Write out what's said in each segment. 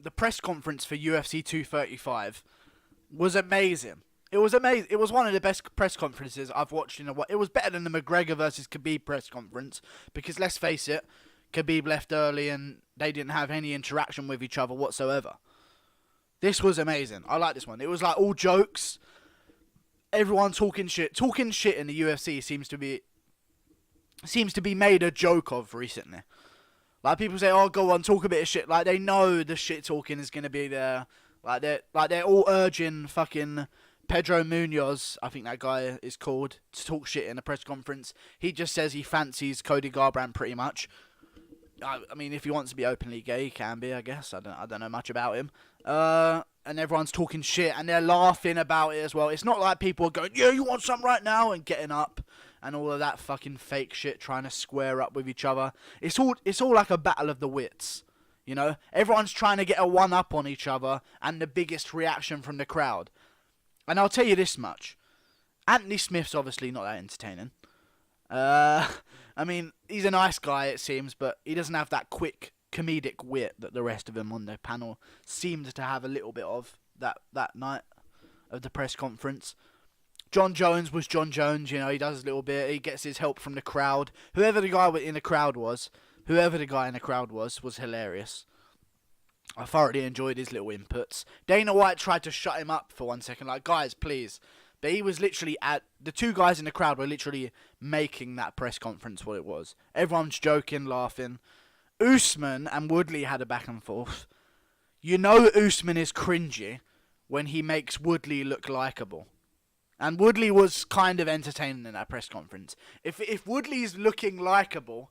the press conference for UFC 235 was amazing. It was amazing. It was one of the best press conferences I've watched in a while. It was better than the McGregor versus Khabib press conference because let's face it, Khabib left early and they didn't have any interaction with each other whatsoever. This was amazing. I like this one. It was like all jokes. Everyone talking shit. Talking shit in the UFC seems to be made a joke of recently. Like people say, "Oh, go on, talk a bit of shit." Like they know the shit talking is gonna be there. They're all urging fucking Pedro Munhoz, I think that guy is called, to talk shit in a press conference. He just says he fancies Cody Garbrandt pretty much. I mean, if he wants to be openly gay, he can be, I guess. I don't know much about him. And everyone's talking shit, and they're laughing about it as well. It's not like people are going, "Yeah, you want some right now," and getting up, and all of that fucking fake shit, trying to square up with each other. It's all like a battle of the wits, you know? Everyone's trying to get a one-up on each other, and the biggest reaction from the crowd. And I'll tell you this much. Anthony Smith's obviously not that entertaining. I mean, he's a nice guy, it seems, but he doesn't have that quick comedic wit that the rest of them on the panel seemed to have a little bit of that night of the press conference. John Jones was John Jones, you know, he does a little bit, he gets his help from the crowd. Whoever the guy in the crowd was hilarious. I thoroughly enjoyed his little inputs. Dana White tried to shut him up for 1 second, like, "Guys, please." But he was literally the two guys in the crowd were literally making that press conference what it was. Everyone's joking, laughing. Usman and Woodley had a back and forth. You know Usman is cringy when he makes Woodley look likeable. And Woodley was kind of entertaining in that press conference. If Woodley's looking likeable,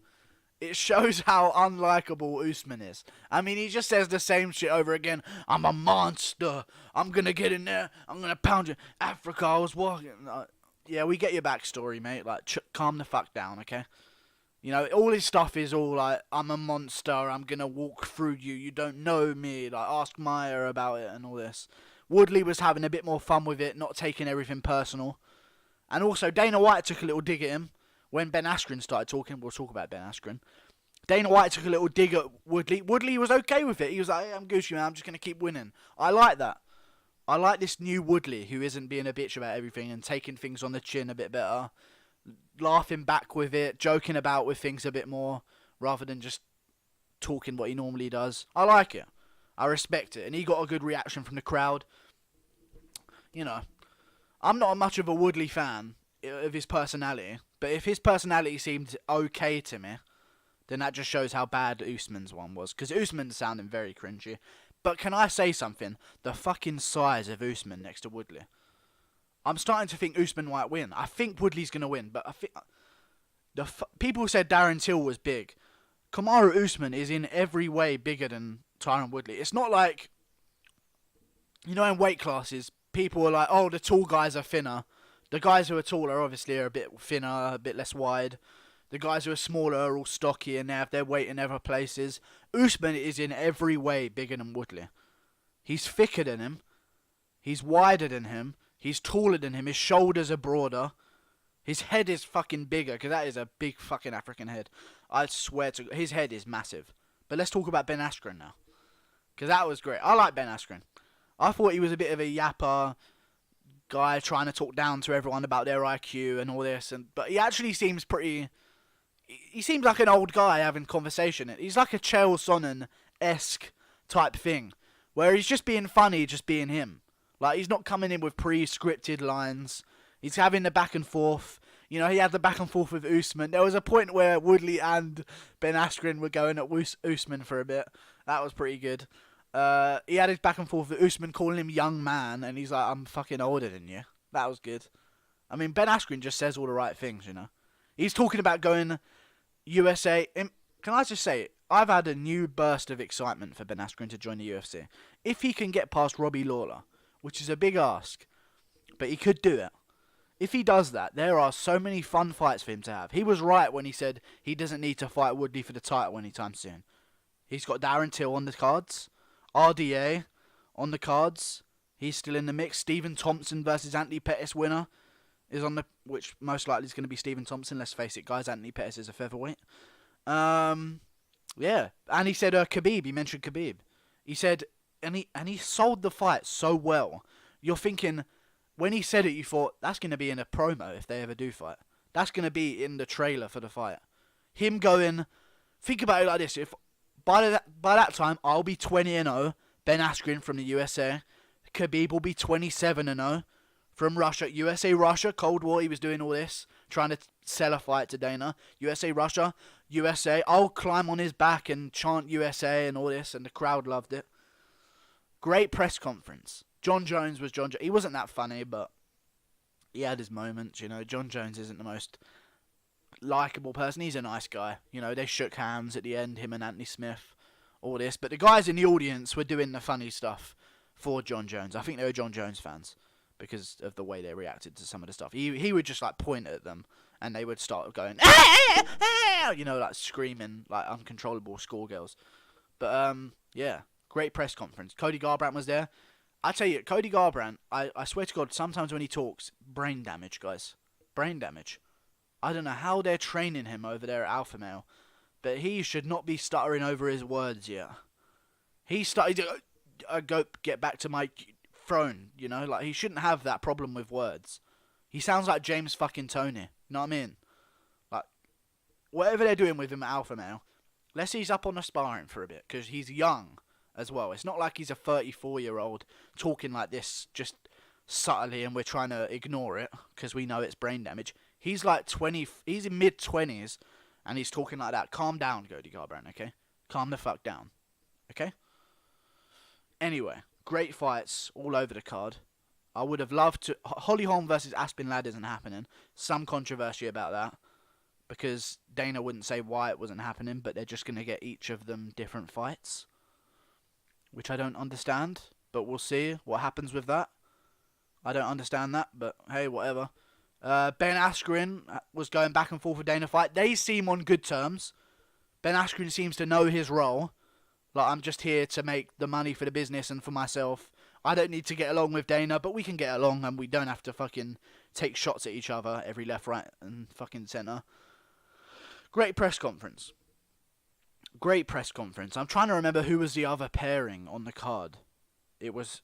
it shows how unlikable Usman is. I mean, he just says the same shit over again. "I'm a monster. I'm going to get in there. I'm going to pound you. Africa, I was walking." Yeah, we get your backstory, mate. Like, calm the fuck down, okay? You know, all his stuff is all like, "I'm a monster. I'm going to walk through you. You don't know me. Like, ask Maya about it," and all this. Woodley was having a bit more fun with it, not taking everything personal. And also, Dana White took a little dig at him. When Ben Askren started talking, we'll talk about Ben Askren. Dana White took a little dig at Woodley. Woodley was okay with it. He was like, "Hey, I'm Gucci, man. I'm just going to keep winning." I like that. I like this new Woodley who isn't being a bitch about everything and taking things on the chin a bit better. Laughing back with it, joking about with things a bit more, rather than just talking what he normally does. I like it. I respect it. And he got a good reaction from the crowd. You know, I'm not much of a Woodley fan of his personality, but if his personality seemed okay to me, then that just shows how bad Usman's one was. Because Usman's sounding very cringy. But can I say something? The fucking size of Usman next to Woodley. I'm starting to think Usman might win. I think Woodley's going to win, but I think people said Darren Till was big. Kamaru Usman is in every way bigger than Tyron Woodley. It's not like, you know, in weight classes, people are like, "Oh, the tall guys are thinner." The guys who are taller obviously are a bit thinner, a bit less wide. The guys who are smaller are all stocky and they have their weight in other places. Usman is in every way bigger than Woodley. He's thicker than him. He's wider than him. He's taller than him. His shoulders are broader. His head is fucking bigger, because that is a big fucking African head. I swear to God, his head is massive. But let's talk about Ben Askren now, because that was great. I like Ben Askren. I thought he was a bit of a yapper guy trying to talk down to everyone about their IQ and all this, but he actually seems pretty... He seems like an old guy having conversation. He's like a Chael Sonnen-esque type thing, where he's just being funny, just being him. Like, he's not coming in with pre-scripted lines. He's having the back and forth. You know, he had the back and forth with Usman. There was a point where Woodley and Ben Askren were going at Usman for a bit. That was pretty good. He had his back and forth with Usman, calling him young man, and he's like, "I'm fucking older than you." That was good. I mean, Ben Askren just says all the right things, you know. He's talking about going USA. Can I just say, I've had a new burst of excitement for Ben Askren to join the UFC. If he can get past Robbie Lawler, which is a big ask, but he could do it. If he does that, there are so many fun fights for him to have. He was right when he said he doesn't need to fight Woodley for the title anytime soon. He's got Darren Till on the cards. RDA on the cards. He's still in the mix. Stephen Thompson versus Anthony Pettis winner is on the... Which most likely is going to be Stephen Thompson. Let's face it, guys. Anthony Pettis is a featherweight. Yeah. And he said Khabib. He mentioned Khabib. He said he sold the fight so well. You're thinking, when he said it, you thought, that's going to be in a promo if they ever do fight. That's going to be in the trailer for the fight. Him going, think about it like this, if by that time, I'll be 20-0, Ben Askren from the USA, Khabib will be 27-0 from Russia, USA, Cold War, he was doing all this, trying to sell a fight to Dana, USA, Russia, USA, I'll climb on his back and chant USA and all this, and the crowd loved it. Great press conference. John Jones was John Jones. He wasn't that funny, but he had his moments, you know. John Jones isn't the most likeable person. He's a nice guy. You know, they shook hands at the end, him and Anthony Smith, all this. But the guys in the audience were doing the funny stuff for John Jones. I think they were John Jones fans because of the way they reacted to some of the stuff. He would just, like, point at them, and they would start going, you know, like, screaming like uncontrollable schoolgirls. But, yeah, great press conference. Cody Garbrandt was there. I tell you, Cody Garbrandt, I swear to God, sometimes when he talks, brain damage, guys. Brain damage. I don't know how they're training him over there at Alpha Male, but he should not be stuttering over his words yet. He started to go get back to my throne, you know? Like, he shouldn't have that problem with words. He sounds like James fucking Tony, you know what I mean? Like, whatever they're doing with him at Alpha Male, let's say he's up on the sparring for a bit, because he's young as well. It's not like he's a 34-year-old talking like this just subtly and we're trying to ignore it because we know it's brain damage. He's like 20, he's in mid-20s and he's talking like that. Calm down, Cody Garbrandt, okay? Calm the fuck down, okay? Anyway, great fights all over the card. I would have loved to... Holly Holm versus Aspen Ladd isn't happening. Some controversy about that because Dana wouldn't say why it wasn't happening, but they're just going to get each of them different fights, which I don't understand, but we'll see what happens with that. I don't understand that, but hey, whatever. Ben Askren was going back and forth with Dana fight. They seem on good terms. Ben Askren seems to know his role. Like, I'm just here to make the money for the business and for myself. I don't need to get along with Dana, but we can get along and we don't have to fucking take shots at each other every left, right, and fucking centre. Great press conference. Great press conference. I'm trying to remember who was the other pairing on the card. It was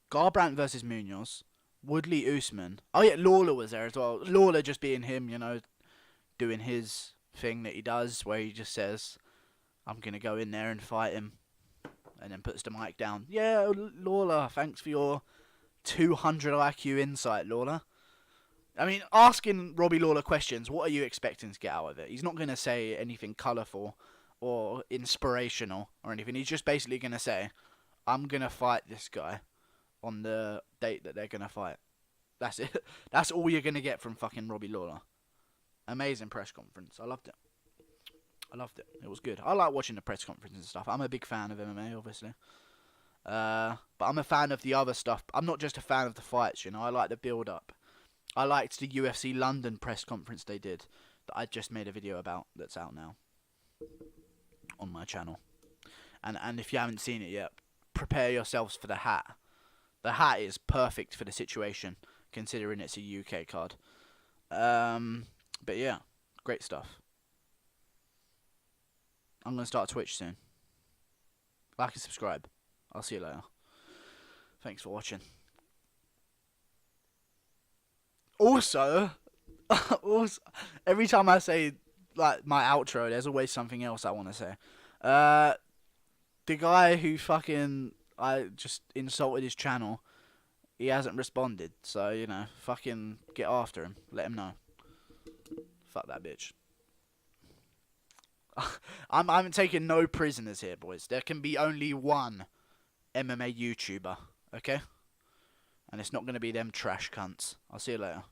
Garbrandt versus Munhoz, Woodley, Usman. Oh yeah, Lawler was there as well. Lawler just being him, you know, doing his thing that he does, where he just says, I'm going to go in there and fight him, and then puts the mic down. Yeah, Lawler, thanks for your 200 IQ insight, Lawler. I mean, asking Robbie Lawler questions, what are you expecting to get out of it? He's not going to say anything colourful or inspirational or anything. He's just basically going to say, I'm going to fight this guy on the date that they're going to fight. That's it. That's all you're going to get from fucking Robbie Lawler. Amazing press conference. I loved it. I loved it. It was good. I like watching the press conferences and stuff. I'm a big fan of MMA, obviously. But I'm a fan of the other stuff. I'm not just a fan of the fights, you know. I like the build-up. I liked the UFC London press conference they did that I just made a video about that's out now on my channel. And if you haven't seen it yet, prepare yourselves for the hat. The hat is perfect for the situation, considering it's a UK card. But yeah, great stuff. I'm going to start Twitch soon. Like and subscribe. I'll see you later. Thanks for watching. Also, every time I say like my outro, there's always something else I want to say. The guy who I just insulted his channel, he hasn't responded. So, you know, fucking get after him. Let him know. Fuck that bitch. I'm taking no prisoners here, boys. There can be only one MMA YouTuber, okay? And it's not going to be them trash cunts. I'll see you later.